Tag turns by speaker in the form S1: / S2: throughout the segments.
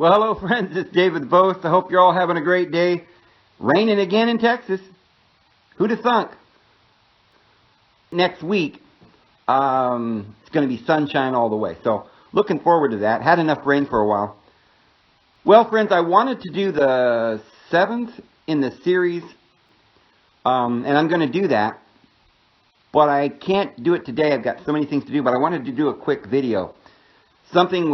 S1: Well, hello friends, it's David Boast. I hope you're all having a great day. Raining again in Texas. Who'd have thunk? Next week, it's going to be sunshine all the way. So, looking forward to that. Had enough rain for a while. Well, friends, I wanted to do the 7th in the series, and I'm going to do that. But I can't do it today. I've got so many things to do, but I wanted to do a quick video. Something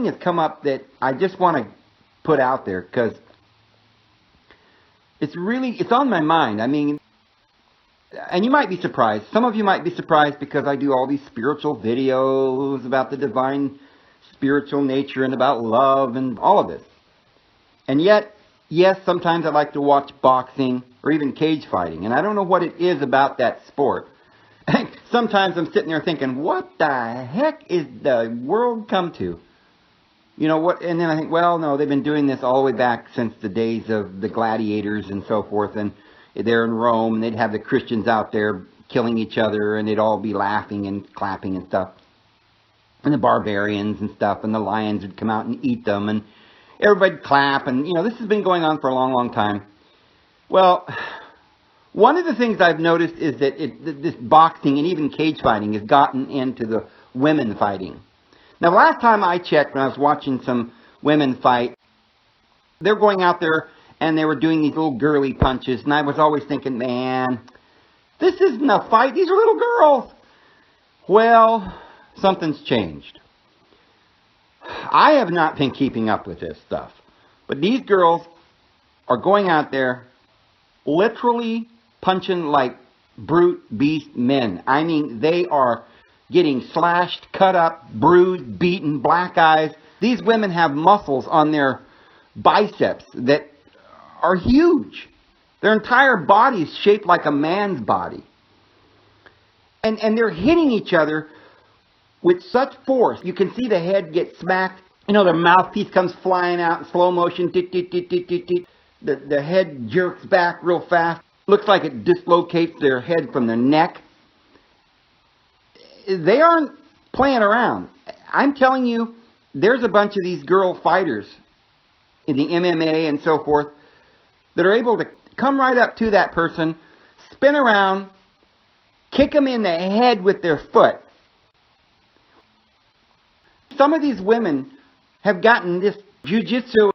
S1: has come up that I just want to put out there because it's on my mind. I mean, and you might be surprised. Some of you might be surprised because I do all these spiritual videos about the divine spiritual nature and about love and all of this. And yet, yes, sometimes I like to watch boxing or even cage fighting. And I don't know what it is about that sport. Sometimes I'm sitting there thinking, what the heck is the world come to? You know what? And then I think, well, no, they've been doing this all the way back since the days of the gladiators and so forth. And they're in Rome, and they'd have the Christians out there killing each other, and they'd all be laughing and clapping and stuff. And the barbarians and stuff, and the lions would come out and eat them, and everybody'd clap. And, you know, this has been going on for a long, long time. Well, one of the things I've noticed is that this boxing and even cage fighting has gotten into the women fighting. Now, the last time I checked, when I was watching some women fight, they're going out there and they were doing these little girly punches. And I was always thinking, man, this isn't a fight. These are little girls. Well, something's changed. I have not been keeping up with this stuff. But these girls are going out there literally punching like brute beast men. I mean, they are getting slashed, cut up, bruised, beaten, black eyes. These women have muscles on their biceps that are huge. Their entire body is shaped like a man's body. And they're hitting each other with such force. You can see the head get smacked. You know, their mouthpiece comes flying out in slow motion. The head jerks back real fast. Looks like it dislocates their head from their neck. They aren't playing around. I'm telling you, there's a bunch of these girl fighters in the MMA and so forth that are able to come right up to that person, spin around, kick them in the head with their foot. Some of these women have gotten this jiu-jitsu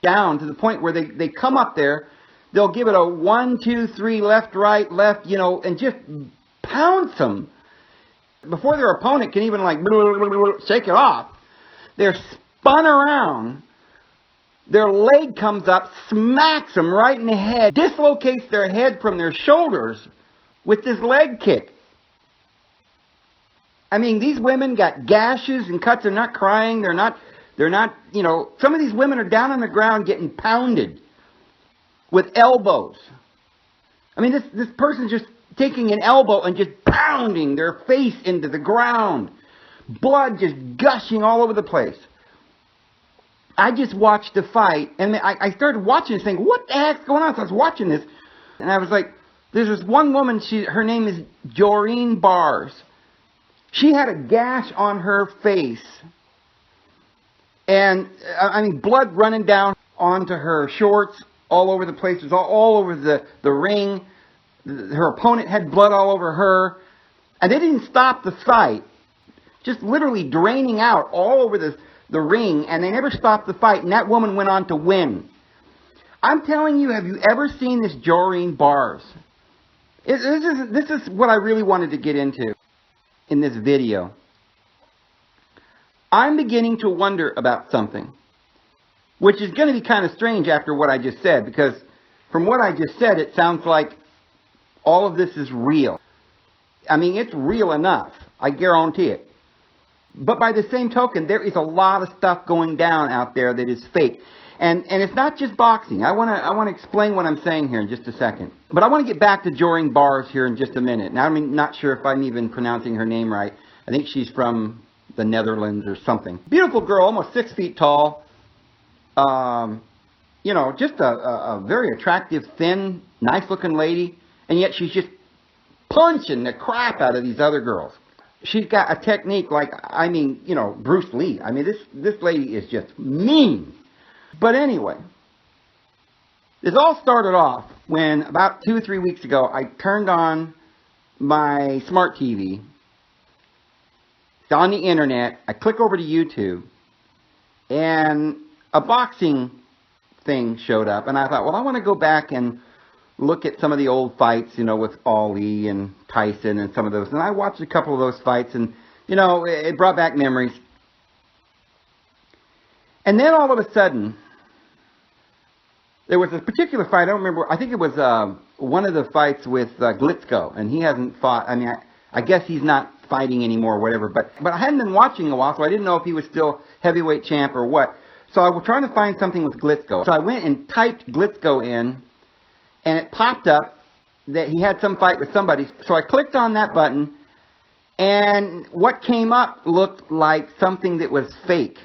S1: down to the point where they come up there, they'll give it a 1, 2, 3, left, right, left, you know, and just pounce them. Before their opponent can even like shake it off, they're spun around, their leg comes up, smacks them right in the head, dislocates their head from their shoulders with this leg kick. I mean, these women got gashes and cuts. They're not crying. They're not, you know, some of these women are down on the ground getting pounded with elbows. I mean, this person's just taking an elbow and just pounding their face into the ground. Blood just gushing all over the place. I just watched the fight, and I started watching this thing. What the heck's going on? So I was watching this, and I was like, there's this one woman, her name is Joreen Bars. She had a gash on her face. And, I mean, blood running down onto her shorts, all over the place. It was all over the ring. Her opponent had blood all over her. And they didn't stop the fight. Just literally draining out all over the ring. And they never stopped the fight. And that woman went on to win. I'm telling you, have you ever seen this Joreen Bars? This is what I really wanted to get into in this video. I'm beginning to wonder about something. Which is going to be kind of strange after what I just said. Because from what I just said, it sounds like all of this is real. I mean, it's real enough. I guarantee it. But by the same token, there is a lot of stuff going down out there that is fake. And it's not just boxing. I want to explain what I'm saying here in just a second. But I want to get back to Joreen Bars here in just a minute. Now, I'm not sure if I'm even pronouncing her name right. I think she's from the Netherlands or something. Beautiful girl, almost 6 feet tall. You know, just a very attractive, thin, nice-looking lady. And yet she's just punching the crap out of these other girls. She's got a technique like, I mean, you know, Bruce Lee. I mean, this lady is just mean. But anyway, this all started off when about 2 or 3 weeks ago, I turned on my smart TV. It's on the internet. I click over to YouTube, and a boxing thing showed up, and I thought, well, I want to go back and look at some of the old fights, you know, with Ali and Tyson and some of those. And I watched a couple of those fights, and, you know, it brought back memories. And then all of a sudden, there was a particular fight, I don't remember, I think it was one of the fights with Glazgo, and he hasn't fought, I mean, I guess he's not fighting anymore or whatever, but I hadn't been watching in a while, so I didn't know if he was still heavyweight champ or what. So I was trying to find something with Glazgo. So I went and typed Glazgo in, and it popped up that he had some fight with somebody. So I clicked on that button, and what came up looked like something that was fake.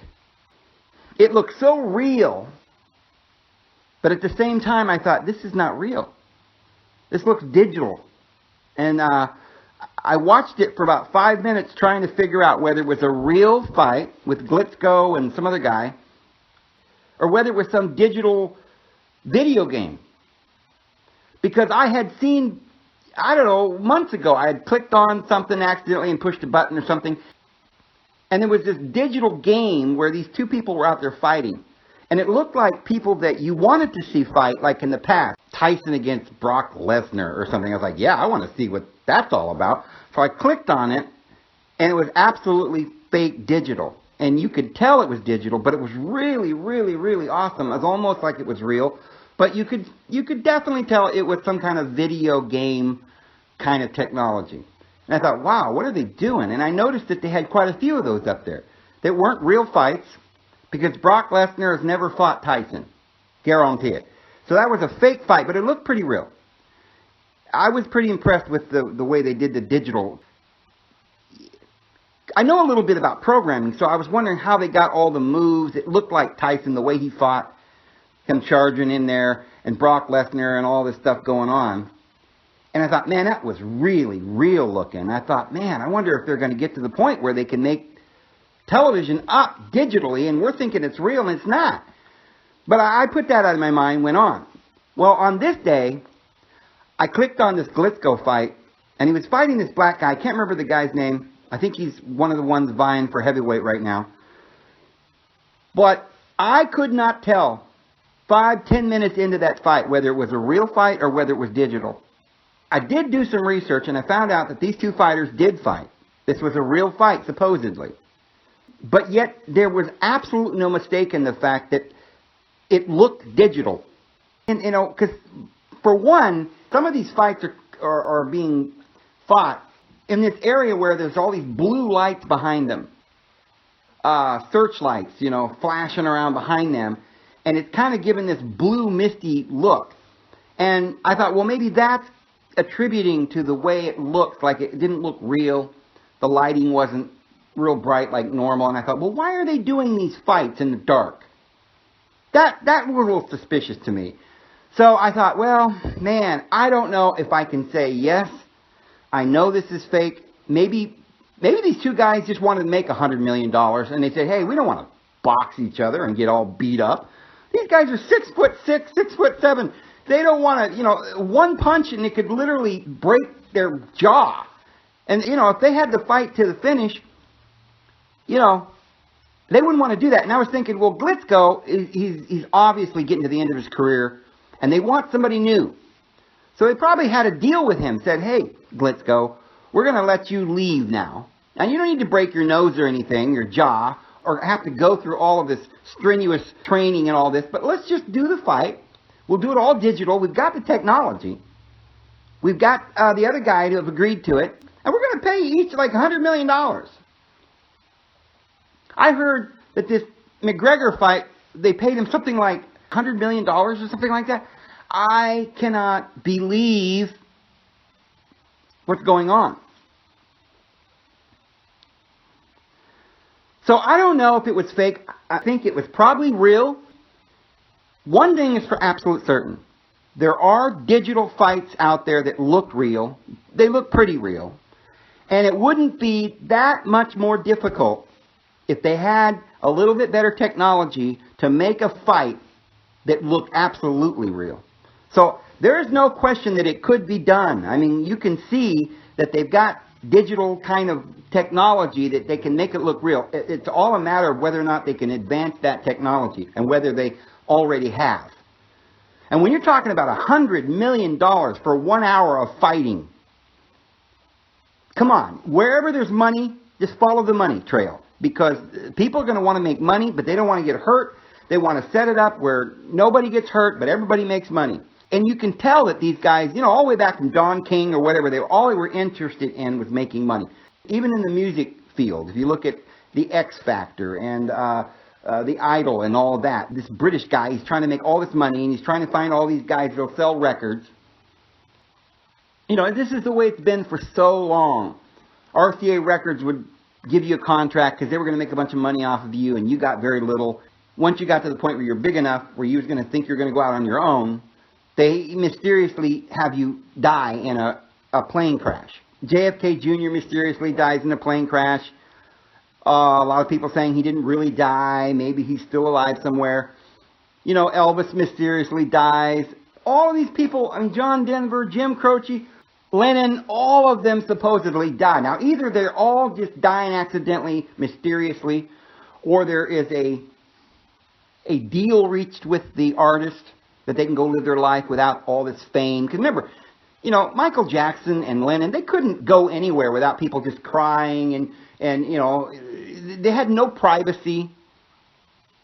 S1: It looked so real, but at the same time I thought, this is not real. This looks digital. And I watched it for about 5 minutes trying to figure out whether it was a real fight with Glazgo and some other guy, or whether it was some digital video game. Because I had seen, I don't know, months ago, I had clicked on something accidentally and pushed a button or something, and there was this digital game where these two people were out there fighting. And it looked like people that you wanted to see fight, like in the past. Tyson against Brock Lesnar or something. I was like, yeah, I want to see what that's all about. So I clicked on it, and it was absolutely fake digital. And you could tell it was digital, but it was really, really, really awesome. It was almost like it was real. But you could definitely tell it was some kind of video game kind of technology. And I thought, wow, what are they doing? And I noticed that they had quite a few of those up there that weren't real fights, because Brock Lesnar has never fought Tyson. Guarantee it. So that was a fake fight, but it looked pretty real. I was pretty impressed with the way they did the digital. I know a little bit about programming, so I was wondering how they got all the moves. It looked like Tyson, the way he fought, him charging in there, and Brock Lesnar and all this stuff going on. And I thought, man, that was really real looking. I thought, man, I wonder if they're going to get to the point where they can make television up digitally, and we're thinking it's real, and it's not. But I put that out of my mind, went on. Well, on this day, I clicked on this Glazgo fight, and he was fighting this black guy. I can't remember the guy's name. I think he's one of the ones vying for heavyweight right now. But I could not tell 5-10 minutes into that fight whether it was a real fight or whether it was digital. I did do some research, and I found out that these two fighters did fight. This was a real fight, supposedly. But yet, there was absolutely no mistake in the fact that it looked digital. And, you know, because, for one, some of these fights are being fought in this area where there's all these blue lights behind them. Searchlights, you know, flashing around behind them. And it's kind of giving this blue, misty look. And I thought, well, maybe that's attributing to the way it looked. Like, it didn't look real. The lighting wasn't real bright like normal. And I thought, well, why are they doing these fights in the dark? That was a little suspicious to me. So I thought, well, man, I don't know if I can say, yes, I know this is fake. Maybe these two guys just wanted to make $100 million, and they said, hey, we don't want to box each other and get all beat up. These guys are 6'6", 6'7". They don't want to, you know, one punch and it could literally break their jaw. And, you know, if they had to fight to the finish, you know, they wouldn't want to do that. And I was thinking, well, Glazgo, he's obviously getting to the end of his career, and they want somebody new. So they probably had a deal with him, said, hey, Glazgo, we're going to let you leave now. And you don't need to break your nose or anything, your jaw, or have to go through all of this strenuous training and all this, but let's just do the fight. We'll do it all digital. We've got the technology. We've got the other guy to have agreed to it, and we're going to pay each like $100 million. I heard that this McGregor fight, they paid him something like $100 million or something like that. I cannot believe what's going on. So I don't know if it was fake. I think it was probably real. One thing is for absolute certain. There are digital fights out there that look real. They look pretty real. And it wouldn't be that much more difficult if they had a little bit better technology to make a fight that looked absolutely real. So there is no question that it could be done. I mean, you can see that they've got digital kind of technology that they can make it look real. It's all a matter of whether or not they can advance that technology and whether they already have. And when you're talking about $100 million for 1 hour of fighting, come on, wherever there's money, just follow the money trail. Because people are going to want to make money, but they don't want to get hurt. They want to set it up where nobody gets hurt, but everybody makes money. And you can tell that these guys, you know, all the way back from Don King or whatever, all they were interested in was making money. Even in the music field, if you look at the X Factor and the Idol and all of that, this British guy, he's trying to make all this money, and he's trying to find all these guys that'll sell records. You know, this is the way it's been for so long. RCA Records would give you a contract because they were going to make a bunch of money off of you, and you got very little. Once you got to the point where you're big enough where you was going to think you're going to go out on your own, they mysteriously have you die in a plane crash. JFK Jr. mysteriously dies in a plane crash. A lot of people saying he didn't really die. Maybe he's still alive somewhere. You know, Elvis mysteriously dies. All of these people, I mean, John Denver, Jim Croce, Lennon, all of them supposedly die. Now, either they're all just dying accidentally, mysteriously, or there is a deal reached with the artist that they can go live their life without all this fame. Because remember, you know, Michael Jackson and Lennon, they couldn't go anywhere without people just crying and you know, they had no privacy.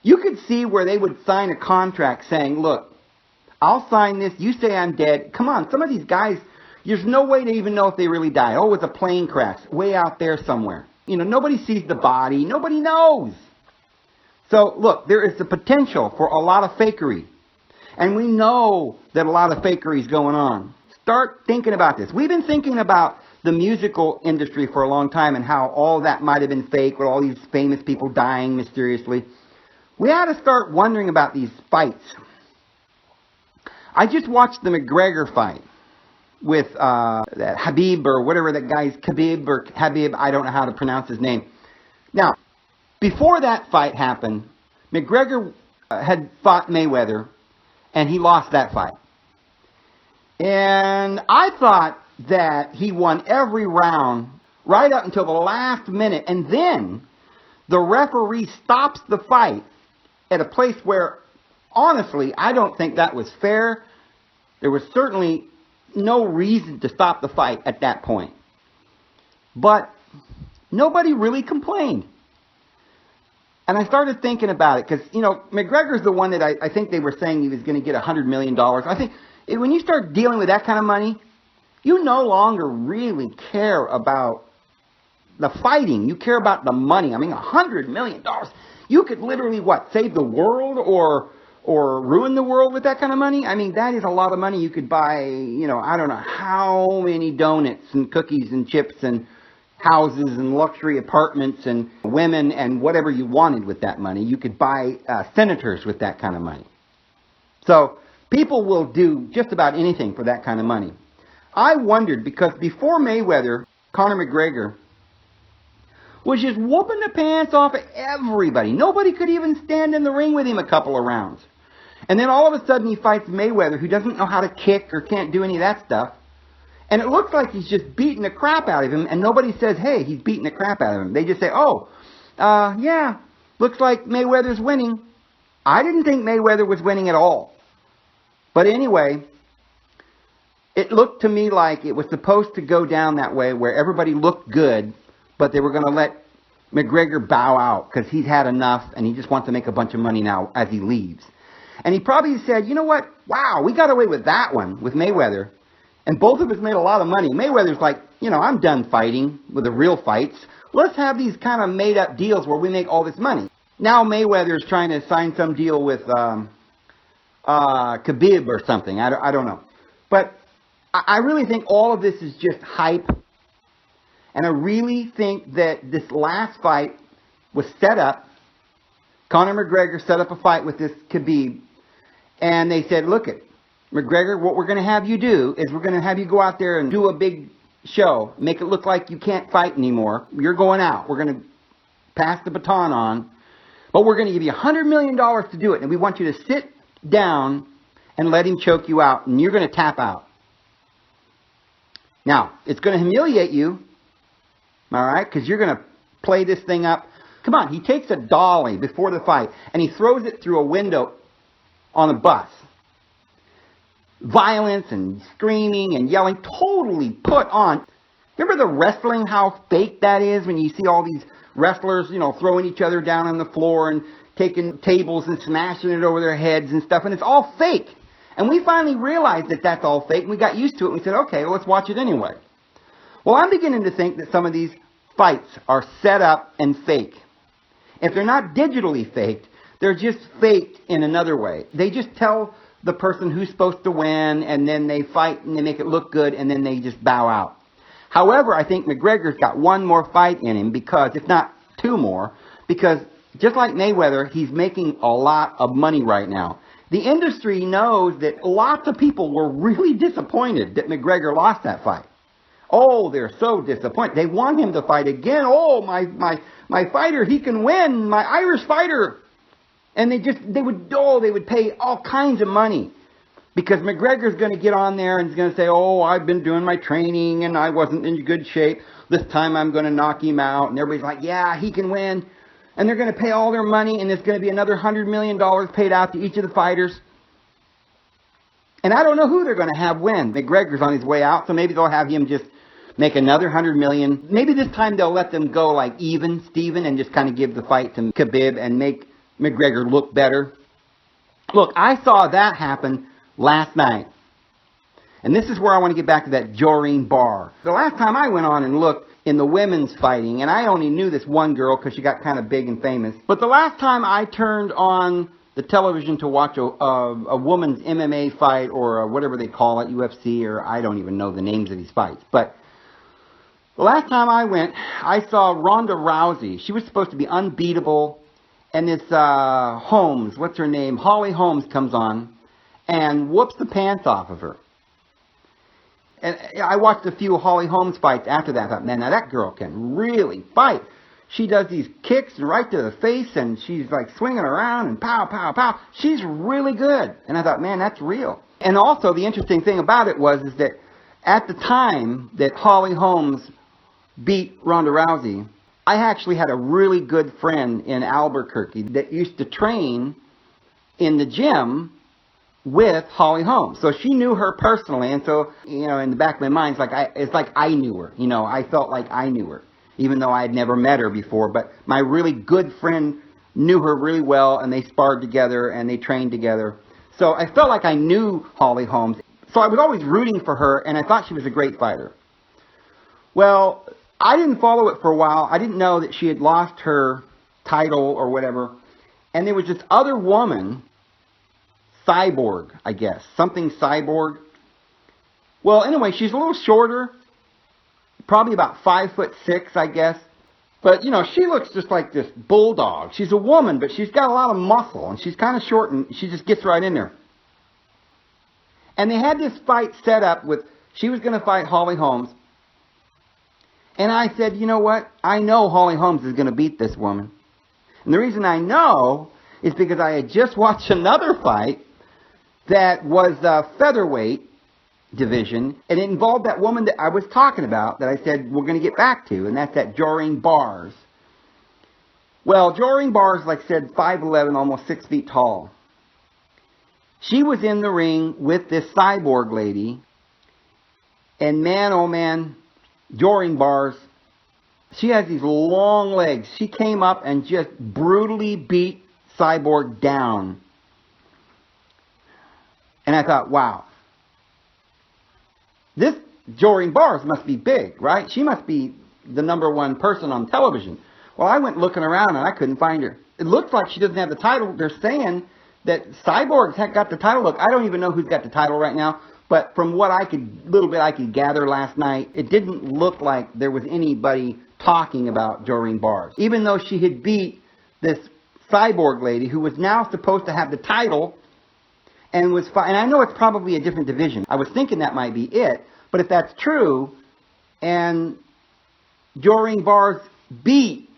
S1: You could see where they would sign a contract saying, look, I'll sign this, you say I'm dead. Come on, some of these guys, there's no way to even know if they really died. Oh, it was a plane crash way out there somewhere. You know, nobody sees the body. Nobody knows. So, look, there is the potential for a lot of fakery. And we know that a lot of fakery is going on. Start thinking about this. We've been thinking about the musical industry for a long time and how all that might have been fake with all these famous people dying mysteriously. We ought to start wondering about these fights. I just watched the McGregor fight with that Habib or whatever that guy's Khabib or Habib. I don't know how to pronounce his name. Now, before that fight happened, McGregor had fought Mayweather, and he lost that fight. And I thought that he won every round right up until the last minute, and then the referee stops the fight at a place where, honestly, I don't think that was fair. There was certainly no reason to stop the fight at that point. But nobody really complained. And I started thinking about it because, you know, McGregor's the one that I think they were saying he was going to get $100 million. I think when you start dealing with that kind of money, you no longer really care about the fighting. You care about the money. I mean, $100 million. You could literally, what, save the world or ruin the world with that kind of money? I mean, that is a lot of money. You could buy, you know, I don't know how many donuts and cookies and chips and houses and luxury apartments and women and whatever you wanted with that money. You could buy senators with that kind of money. So people will do just about anything for that kind of money. I wondered, because before Mayweather, Conor McGregor was just whooping the pants off of everybody. Nobody could even stand in the ring with him a couple of rounds. And then all of a sudden he fights Mayweather, who doesn't know how to kick or can't do any of that stuff. And it looks like he's just beating the crap out of him, and nobody says, hey, he's beating the crap out of him. They just say, yeah, looks like Mayweather's winning. I didn't think Mayweather was winning at all. But anyway, it looked to me like it was supposed to go down that way, where everybody looked good, but they were going to let McGregor bow out because he's had enough and he just wants to make a bunch of money now as he leaves. And he probably said, you know what? Wow, we got away with that one with Mayweather. And both of us made a lot of money. Mayweather's like, you know, I'm done fighting with the real fights. Let's have these kind of made-up deals where we make all this money. Now Mayweather's trying to sign some deal with Khabib or something. I don't know. But I really think all of this is just hype. And I really think that this last fight was set up. Conor McGregor set up a fight with this Khabib. And they said, look it, McGregor, what we're going to have you do is we're going to have you go out there and do a big show. Make it look like you can't fight anymore. You're going out. We're going to pass the baton on. But we're going to give you $100 million to do it. And we want you to sit down and let him choke you out. And you're going to tap out. Now, it's going to humiliate you. All right? Because you're going to play this thing up. Come on. He takes a dolly before the fight. And he throws it through a window on a bus. Violence and screaming and yelling. Totally put on. Remember the wrestling, how fake that is when you see all these wrestlers, throwing each other down on the floor and taking tables and smashing it over their heads and stuff. And it's all fake. And we finally realized that that's all fake. And we got used to it. And we said, okay, well, let's watch it anyway. Well, I'm beginning to think that some of these fights are set up and fake. If they're not digitally faked, they're just faked in another way. They just tell the person who's supposed to win, and then they fight and they make it look good, and then they just bow out. However, I think McGregor's got one more fight in him, because, if not two more, because just like Mayweather, he's making a lot of money right now. The industry knows that lots of people were really disappointed that McGregor lost that fight. Oh, they're so disappointed. They want him to fight again. Oh, my fighter, he can win. My Irish fighter. And they would pay all kinds of money. Because McGregor's going to get on there and he's going to say, oh, I've been doing my training and I wasn't in good shape. This time I'm going to knock him out. And everybody's like, yeah, he can win. And they're going to pay all their money, and there's going to be another $100 million paid out to each of the fighters. And I don't know who they're going to have win. McGregor's on his way out, so maybe they'll have him just make another $100 million. Maybe this time they'll let them go like even, Steven, and just kind of give the fight to Khabib and make McGregor look better. Look, I saw that happen last night. And this is where I want to get back to that Joreen Bar. The last time I went on and looked in the women's fighting, and I only knew this one girl because she got kind of big and famous. But the last time I turned on the television to watch a woman's MMA fight, or whatever they call it, UFC, or I don't even know the names of these fights. But the last time I went, I saw Ronda Rousey. She was supposed to be unbeatable. And this Holmes, what's her name? Holly Holmes comes on and whoops the pants off of her. And I watched a few Holly Holmes fights after that. I thought, man, now that girl can really fight. She does these kicks right to the face, and she's like swinging around and pow, pow, pow. She's really good. And I thought, man, that's real. And also, the interesting thing about it is that at the time that Holly Holmes beat Ronda Rousey, I actually had a really good friend in Albuquerque that used to train in the gym with Holly Holmes. So she knew her personally, and so, in the back of my mind, it's like I knew her. I felt like I knew her, even though I had never met her before. But my really good friend knew her really well, and they sparred together, and they trained together. So I felt like I knew Holly Holmes. So I was always rooting for her, and I thought she was a great fighter. Well, I didn't follow it for a while. I didn't know that she had lost her title or whatever. And there was this other woman, Cyborg, I guess. Something Cyborg. Well, anyway, she's a little shorter. Probably about 5'6", I guess. But, she looks just like this bulldog. She's a woman, but she's got a lot of muscle. And she's kind of short, and she just gets right in there. And they had this fight set up with, she was going to fight Holly Holmes. And I said, you know what? I know Holly Holmes is going to beat this woman. And the reason I know is because I had just watched another fight that was a featherweight division, and it involved that woman that I was talking about, that I said we're going to get back to, and that's that Joreen Bars. Well, Joreen Bars, like I said, 5'11", almost 6 feet tall. She was in the ring with this Cyborg lady, and man, oh man, Joreen Bars, she has these long legs. She came up and just brutally beat Cyborg down. And I thought, wow, this Joreen Bars must be big, right? She must be the #1 person on television. Well, I went looking around and I couldn't find her. It looks like she doesn't have the title. They're saying that Cyborg's got the title. Look, I don't even know who's got the title right now, but from what I could gather last night, it didn't look like there was anybody talking about Joreen Bars. Even though she had beat this Cyborg lady who was now supposed to have the title, and I know it's probably a different division. I was thinking that might be it, but if that's true, and Joreen Bars beat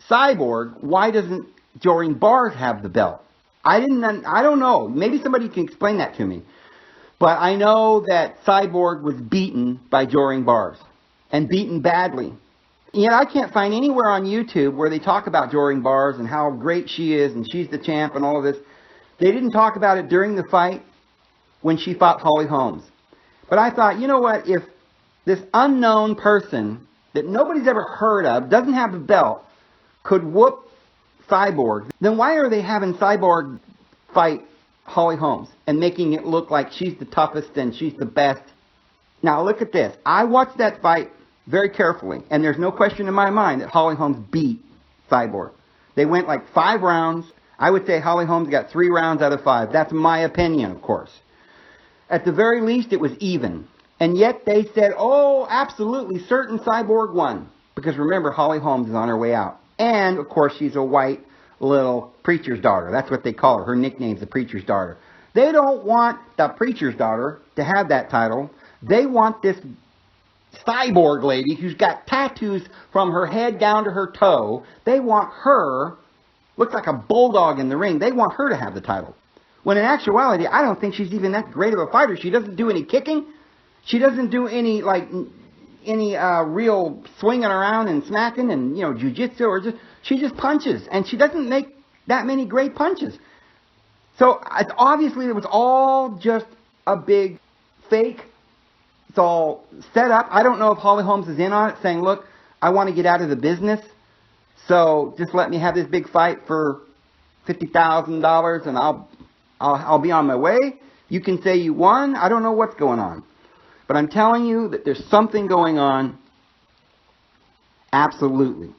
S1: Cyborg, why doesn't Joreen Bars have the belt? I don't know. Maybe somebody can explain that to me. But I know that Cyborg was beaten by Joreen Bars, and beaten badly. Yet I can't find anywhere on YouTube where they talk about Joreen Bars and how great she is and she's the champ and all of this. They didn't talk about it during the fight when she fought Holly Holmes. But I thought, you know what, if this unknown person that nobody's ever heard of, doesn't have a belt, could whoop Cyborg, then why are they having Cyborg fight Holly Holmes and making it look like she's the toughest and she's the best? Now look at this. I watched that fight very carefully, and there's no question in my mind that Holly Holmes beat Cyborg. They went like 5 rounds. I would say Holly Holmes got 3 rounds out of 5. That's my opinion, of course. At the very least, it was even. And yet they said, oh, absolutely certain Cyborg won. Because remember, Holly Holmes is on her way out. And, of course, she's a white little preacher's daughter. That's what they call her. Her nickname's the preacher's daughter. They don't want the preacher's daughter to have that title. They want this Cyborg lady who's got tattoos from her head down to her toe. They want her, looks like a bulldog in the ring. They want her to have the title. When in actuality, I don't think she's even that great of a fighter. She doesn't do any kicking. She doesn't do any real swinging around and smacking and, jiu-jitsu, or she just punches, and she doesn't make that many great punches. So it's obviously it was all just a big fake. It's all set up. I don't know if Holly Holmes is in on it, saying, look, I want to get out of the business, so just let me have this big fight for $50,000 and I'll be on my way. You can say you won. I don't know what's going on. But I'm telling you that there's something going on. Absolutely.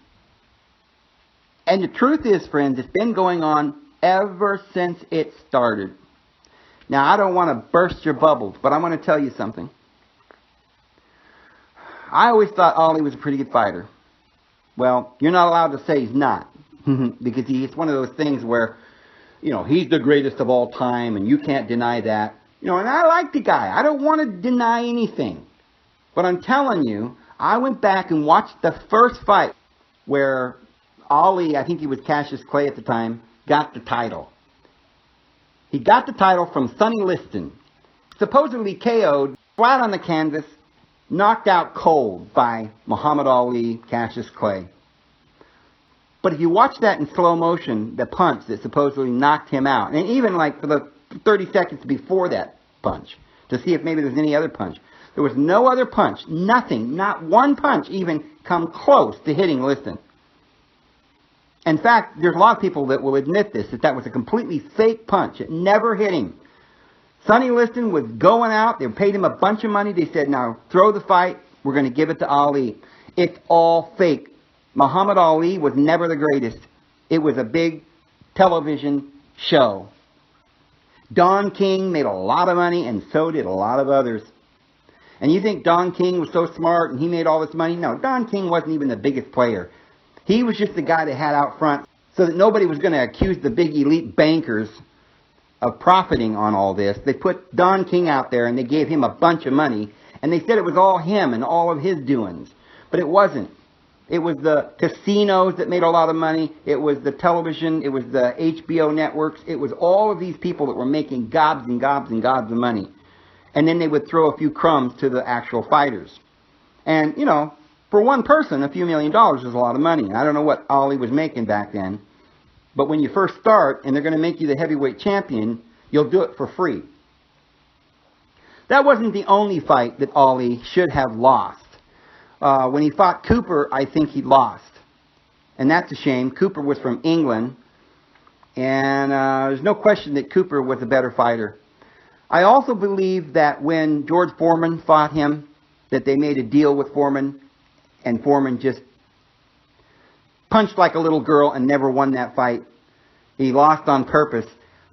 S1: And the truth is, friends, it's been going on ever since it started. Now, I don't want to burst your bubbles, but I want to tell you something. I always thought Ollie was a pretty good fighter. Well, you're not allowed to say he's not. Because it's one of those things where, he's the greatest of all time, and you can't deny that. And I like the guy. I don't want to deny anything. But I'm telling you, I went back and watched the first fight where Ollie, I think he was Cassius Clay at the time, got the title. He got the title from Sonny Liston. Supposedly KO'd, flat on the canvas, knocked out cold by Muhammad Ali, Cassius Clay. But if you watch that in slow motion, the punch that supposedly knocked him out, and even like for the 30 seconds before that punch, to see if maybe there was any other punch, there was no other punch, nothing, not one punch even come close to hitting Liston. In fact, there's a lot of people that will admit this, that was a completely fake punch. It never hit him. Sonny Liston was going out. They paid him a bunch of money. They said, now throw the fight. We're going to give it to Ali. It's all fake. Muhammad Ali was never the greatest. It was a big television show. Don King made a lot of money, and so did a lot of others. And you think Don King was so smart and he made all this money? No, Don King wasn't even the biggest player. He was just the guy they had out front so that nobody was going to accuse the big elite bankers of profiting on all this. They put Don King out there and they gave him a bunch of money, and they said it was all him and all of his doings. But it wasn't. It was the casinos that made a lot of money. It was the television. It was the HBO networks. It was all of these people that were making gobs and gobs and gobs of money. And then they would throw a few crumbs to the actual fighters. And, for one person, a few $1 million is a lot of money. I don't know what Ali was making back then. But when you first start and they're going to make you the heavyweight champion, you'll do it for free. That wasn't the only fight that Ali should have lost. When he fought Cooper, I think he lost. And that's a shame. Cooper was from England. And there's no question that Cooper was a better fighter. I also believe that when George Foreman fought him, that they made a deal with Foreman, and Foreman just punched like a little girl and never won that fight. He lost on purpose.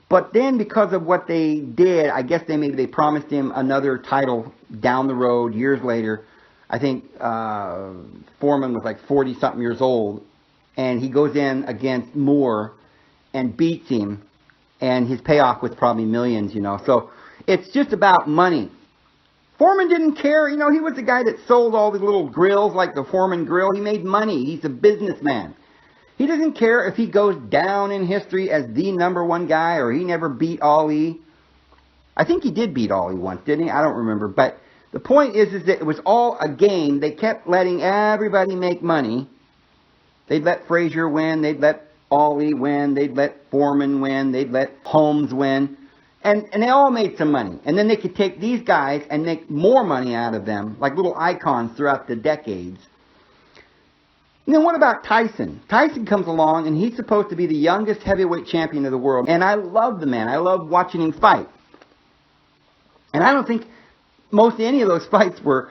S1: But then because of what they did, I guess they promised him another title down the road years later. I think Foreman was like 40-something years old, and he goes in against Moore and beats him, and his payoff was probably millions, So it's just about money. Foreman didn't care. You know, he was the guy that sold all the little grills like the Foreman grill. He made money. He's a businessman. He doesn't care if he goes down in history as the #1 guy or he never beat Ali. I think he did beat Ali once, didn't he? I don't remember. But the point is that it was all a game. They kept letting everybody make money. They'd let Frazier win. They'd let Ali win. They'd let Foreman win. They'd let Holmes win. And they all made some money. And then they could take these guys and make more money out of them, like little icons throughout the decades. And then what about Tyson? Tyson comes along, and he's supposed to be the youngest heavyweight champion of the world. And I love the man. I love watching him fight. And I don't think most any of those fights were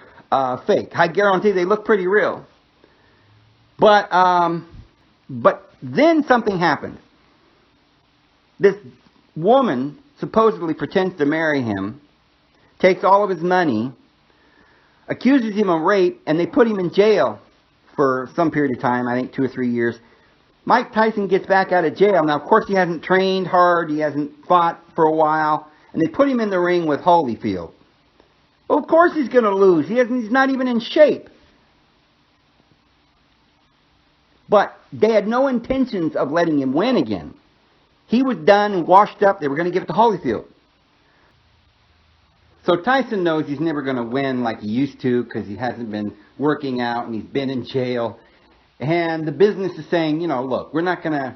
S1: fake. I guarantee they look pretty real. But then something happened. This woman supposedly pretends to marry him, takes all of his money, accuses him of rape, and they put him in jail for some period of time, I think 2 or 3 years. Mike Tyson gets back out of jail. Now, of course, he hasn't trained hard. He hasn't fought for a while. And they put him in the ring with Holyfield. Well, of course he's going to lose. He's not even in shape. But they had no intentions of letting him win again. He was done and washed up. They were going to give it to Holyfield. So Tyson knows he's never going to win like he used to because he hasn't been working out and he's been in jail. And the business is saying, you know, look, we're not going to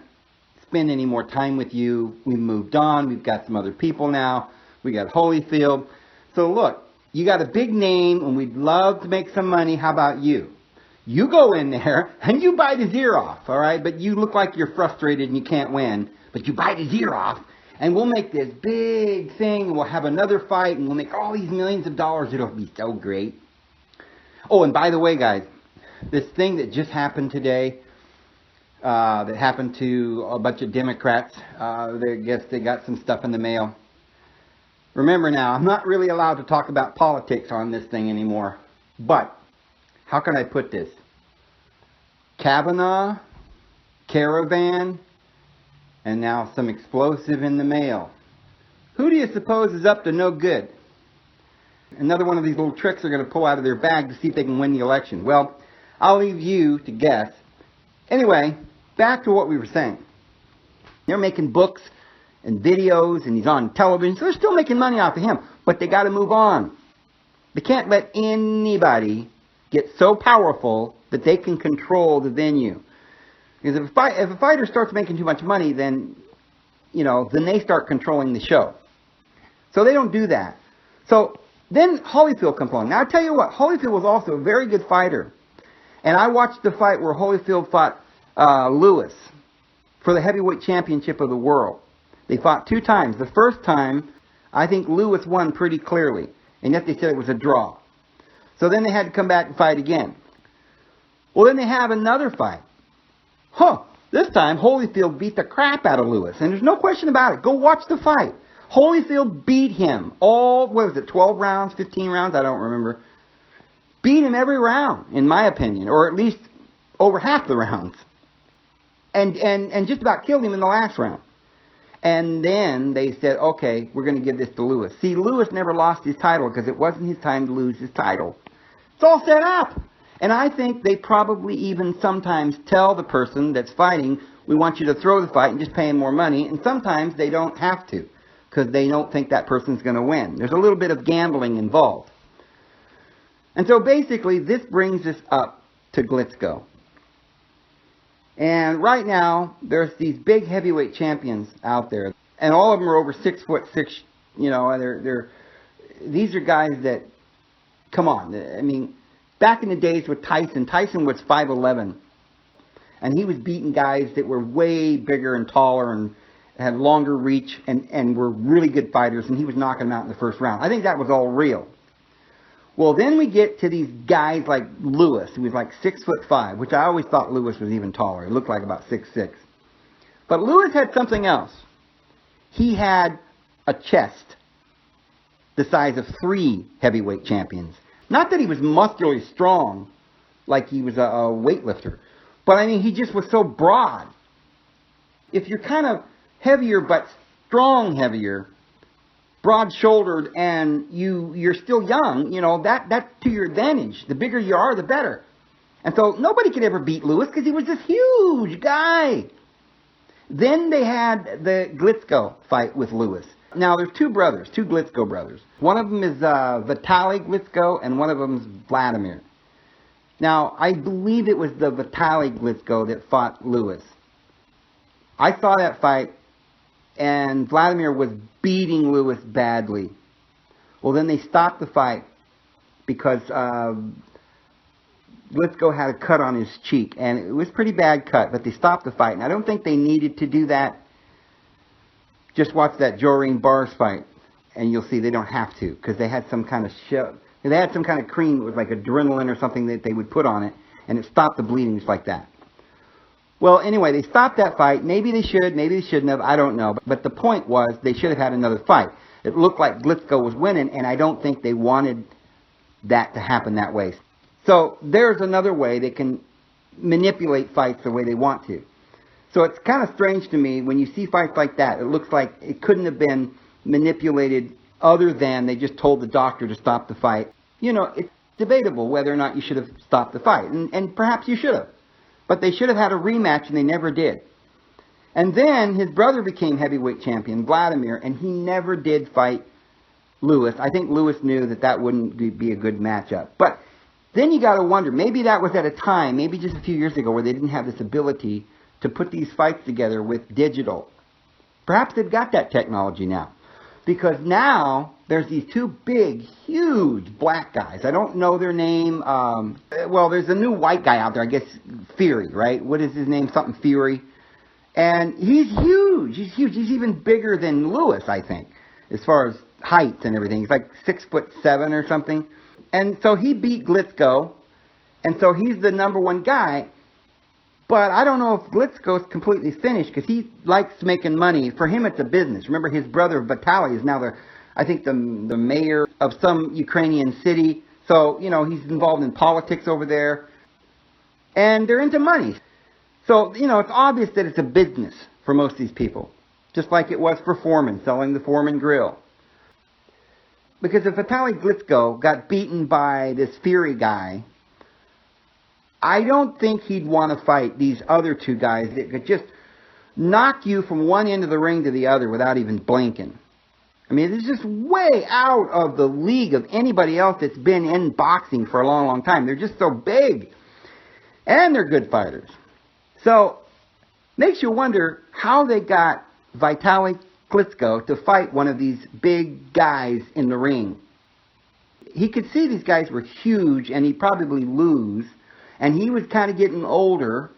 S1: spend any more time with you. We've moved on. We've got some other people now. We got Holyfield. So look, you got a big name and we'd love to make some money. How about you? You go in there and you bite his ear off, all right? But you look like you're frustrated and you can't win. But you bite his ear off and we'll make this big thing. We'll have another fight and we'll make all these millions of dollars. It'll be so great. Oh, and by the way, guys, this thing that just happened today, that happened to a bunch of Democrats, I guess they got some stuff in the mail. Remember now, I'm not really allowed to talk about politics on this thing anymore. But, how can I put this? Kavanaugh, Caravan, and now some explosive in the mail. Who do you suppose is up to no good? Another one of these little tricks they're going to pull out of their bag to see if they can win the election. Well, I'll leave you to guess. Anyway, back to what we were saying. They're making books and videos, and he's on television, so they're still making money off of him. But they got to move on. They can't let anybody get so powerful that they can control the venue. Because if a fighter starts making too much money, then, you know, then they start controlling the show. So they don't do that. So then Holyfield comes along. Now, I tell you what, Holyfield was also a very good fighter. And I watched the fight where Holyfield fought Lewis for the heavyweight championship of the world. They fought 2 times. The first time, I think Lewis won pretty clearly. And yet they said it was a draw. So then they had to come back and fight again. Well, then they have another fight. This time Holyfield beat the crap out of Lewis. And there's no question about it. Go watch the fight. Holyfield beat him all, 12 rounds, 15 rounds? I don't remember. Beat him every round, in my opinion. Or at least over half the rounds. And just about killed him in the last round. And then they said, okay, we're going to give this to Lewis. See, Lewis never lost his title because it wasn't his time to lose his title. It's all set up. And I think they probably even sometimes tell the person that's fighting, we want you to throw the fight and just pay him more money. And sometimes they don't have to because they don't think that person's going to win. There's a little bit of gambling involved. And so basically this brings us up to Glazgo. And right now, there's these big heavyweight champions out there. And all of them are over 6'6", you know, these are guys that, come on, I mean, back in the days with Tyson was 5'11". And he was beating guys that were way bigger and taller and had longer reach and were really good fighters. And he was knocking them out in the first round. I think that was all real. Well, then we get to these guys like Lewis, who was like 6'5", which I always thought Lewis was even taller. He looked like about 6'6". But Lewis had something else. He had a chest the size of 3 heavyweight champions. Not that he was muscularly strong, like he was a weightlifter. But I mean, he just was so broad. If you're kind of heavier, but strong heavier, broad-shouldered and you're still young, you know, that's to your advantage. The bigger you are, the better. And so nobody could ever beat Lewis because he was this huge guy. Then they had the Glazgo fight with Lewis. Now, there's two brothers, two Glazgo brothers. One of them is Vitaly Glazgo, and one of them is Vladimir. Now, I believe it was the Vitaly Glazgo that fought Lewis. I saw that fight, and Vladimir was beating Lewis badly. Well, then they stopped the fight because Glazgo had a cut on his cheek, and it was a pretty bad cut, but they stopped the fight. And I don't think they needed to do that. Just watch that Joreen Bars fight, and you'll see they don't have to, because they had some kind of they had some kind of cream that was like adrenaline or something that they would put on it, and it stopped the bleeding just like that. Well, anyway, they stopped that fight. Maybe they should, maybe they shouldn't have, I don't know. But the point was, they should have had another fight. It looked like Glazgo was winning, and I don't think they wanted that to happen that way. So there's another way they can manipulate fights the way they want to. So it's kind of strange to me when you see fights like that. It looks like it couldn't have been manipulated other than they just told the doctor to stop the fight. You know, it's debatable whether or not you should have stopped the fight. And perhaps you should have. But they should have had a rematch, and they never did. And then his brother became heavyweight champion, Vladimir, and he never did fight Lewis. I think Lewis knew that that wouldn't be a good matchup. But then you got to wonder, maybe that was at a time, maybe just a few years ago, where they didn't have this ability to put these fights together with digital. Perhaps they've got that technology now. Because now there's these two big, huge black guys. I don't know their name. Well, there's a new white guy out there, I guess, Fury, right? What is his name? Something Fury. And he's huge. He's huge. He's even bigger than Lewis, I think, as far as height and everything. He's like 6'7" or something. And so he beat Glazgo, and so he's the #1 guy. But I don't know if Glazgo's completely finished, because he likes making money. For him, it's a business. Remember, his brother Vitaly is now I think the mayor of some Ukrainian city. So, you know, he's involved in politics over there. And they're into money. So, you know, it's obvious that it's a business for most of these people. Just like it was for Foreman, selling the Foreman grill. Because if Vitaly Glazgo got beaten by this Fury guy, I don't think he'd want to fight these other two guys that could just knock you from one end of the ring to the other without even blinking. I mean, it's just way out of the league of anybody else that's been in boxing for a long, long time. They're just so big. And they're good fighters. So, makes you wonder how they got Vitaly Glazgo to fight one of these big guys in the ring. He could see these guys were huge and he'd probably lose. And he was kind of getting older.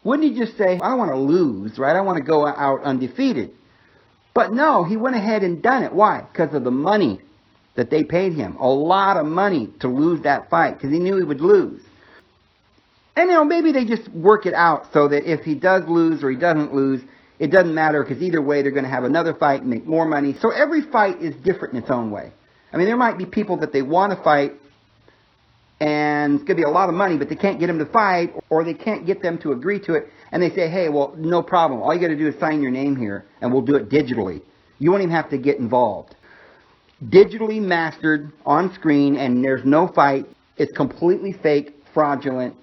S1: Wouldn't he just say, I don't want to lose, right? I want to go out undefeated. But no, he went ahead and done it. Why? Because of the money that they paid him. A lot of money to lose that fight, because he knew he would lose. And, you know, maybe they just work it out so that if he does lose or he doesn't lose, it doesn't matter, because either way they're going to have another fight and make more money. So every fight is different in its own way. I mean, there might be people that they want to fight, and it's going to be a lot of money, but they can't get them to fight, or they can't get them to agree to it, and they say, hey, well, no problem. All you got to do is sign your name here, and we'll do it digitally. You won't even have to get involved. Digitally mastered on screen, and there's no fight. It's completely fake, fraudulent.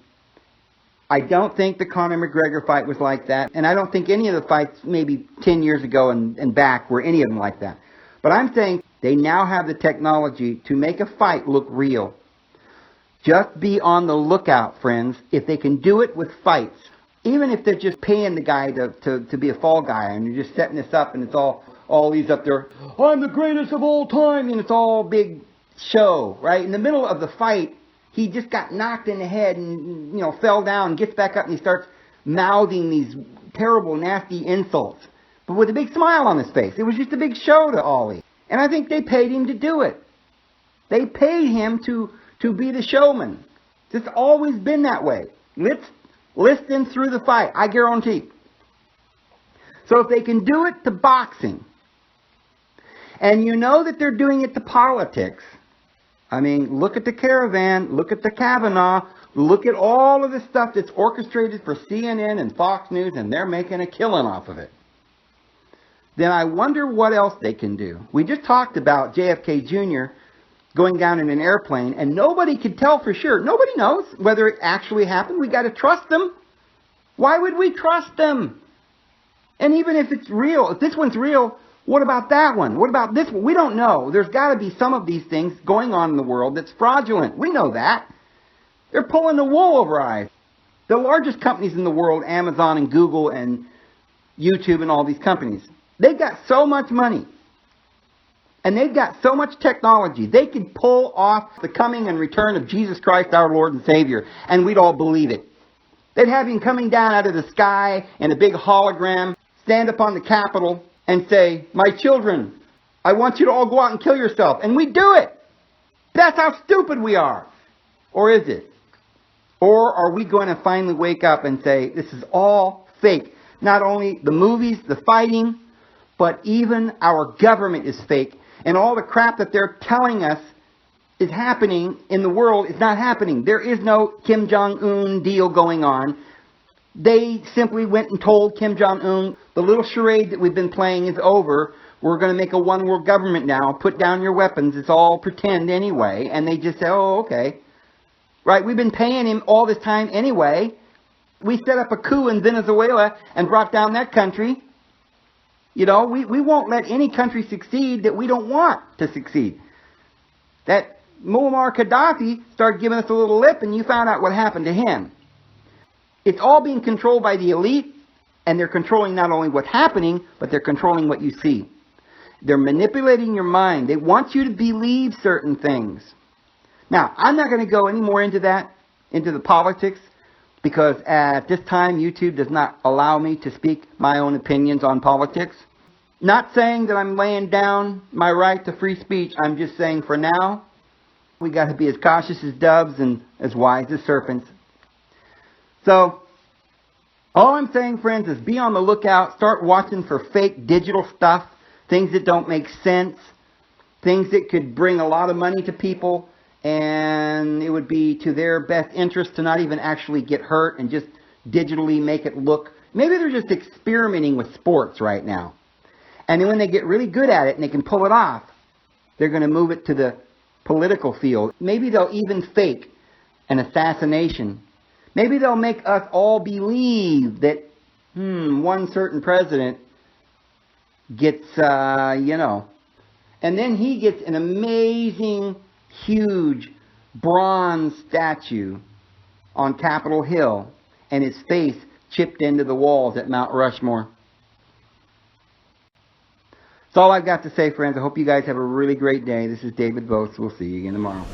S1: I don't think the Conor McGregor fight was like that, and I don't think any of the fights maybe 10 years ago and back were any of them like that. But I'm saying they now have the technology to make a fight look real. Just be on the lookout, friends, if they can do it with fights. Even if they're just paying the guy to be a fall guy, and you're just setting this up, and it's all these up there, I'm the greatest of all time, and it's all big show, right? In the middle of the fight, he just got knocked in the head and, you know, fell down, gets back up, and he starts mouthing these terrible, nasty insults. But with a big smile on his face. It was just a big show to Ollie. And I think they paid him to do it. They paid him to be the showman. It's always been that way. Listen through the fight, I guarantee. So if they can do it to boxing, and you know that they're doing it to politics, I mean, look at the Caravan, look at the Kavanaugh, look at all of the stuff that's orchestrated for CNN and Fox News, and they're making a killing off of it. then I wonder what else they can do. We just talked about JFK Jr. going down in an airplane, and nobody could tell for sure. Nobody knows whether it actually happened. We got to trust them. Why would we trust them? And even if it's real, if this one's real, what about that one? What about this one? We don't know. There's got to be some of these things going on in the world that's fraudulent. We know that. They're pulling the wool over our eyes. The largest companies in the world, Amazon and Google and YouTube and all these companies, they've got so much money. And they've got so much technology. They could pull off the coming and return of Jesus Christ, our Lord and Savior, and we'd all believe it. They'd have him coming down out of the sky in a big hologram, stand up on the Capitol and say, "My children, I want you to all go out and kill yourself." And we do it. That's how stupid we are. Or is it? Or are we going to finally wake up and say, this is all fake? Not only the movies, the fighting, but even our government is fake. And all the crap that they're telling us is happening in the world is not happening. There is no Kim Jong-un deal going on. They simply went and told Kim Jong-un, the little charade that we've been playing is over. We're going to make a one world government now. Put down your weapons. It's all pretend anyway. And they just say, oh, okay. Right? We've been paying him all this time anyway. We set up a coup in Venezuela and brought down that country. You know, we won't let any country succeed that we don't want to succeed. That Muammar Gaddafi started giving us a little lip, and you found out what happened to him. It's all being controlled by the elite, and they're controlling not only what's happening, but they're controlling what you see. They're manipulating your mind. They want you to believe certain things. Now, I'm not going to go any more into that, into the politics, because at this time, YouTube does not allow me to speak my own opinions on politics. Not saying that I'm laying down my right to free speech. I'm just saying for now, we got to be as cautious as doves and as wise as serpents. So, all I'm saying, friends, is be on the lookout. Start watching for fake digital stuff, things that don't make sense, things that could bring a lot of money to people, and it would be to their best interest to not even actually get hurt and just digitally make it look. Maybe they're just experimenting with sports right now. And then when they get really good at it and they can pull it off, they're going to move it to the political field. Maybe they'll even fake an assassination. Maybe they'll make us all believe that, one certain president gets, and then he gets an amazing, huge bronze statue on Capitol Hill and his face chipped into the walls at Mount Rushmore. That's all I've got to say, friends. I hope you guys have a really great day. This is David Vos. We'll see you again tomorrow.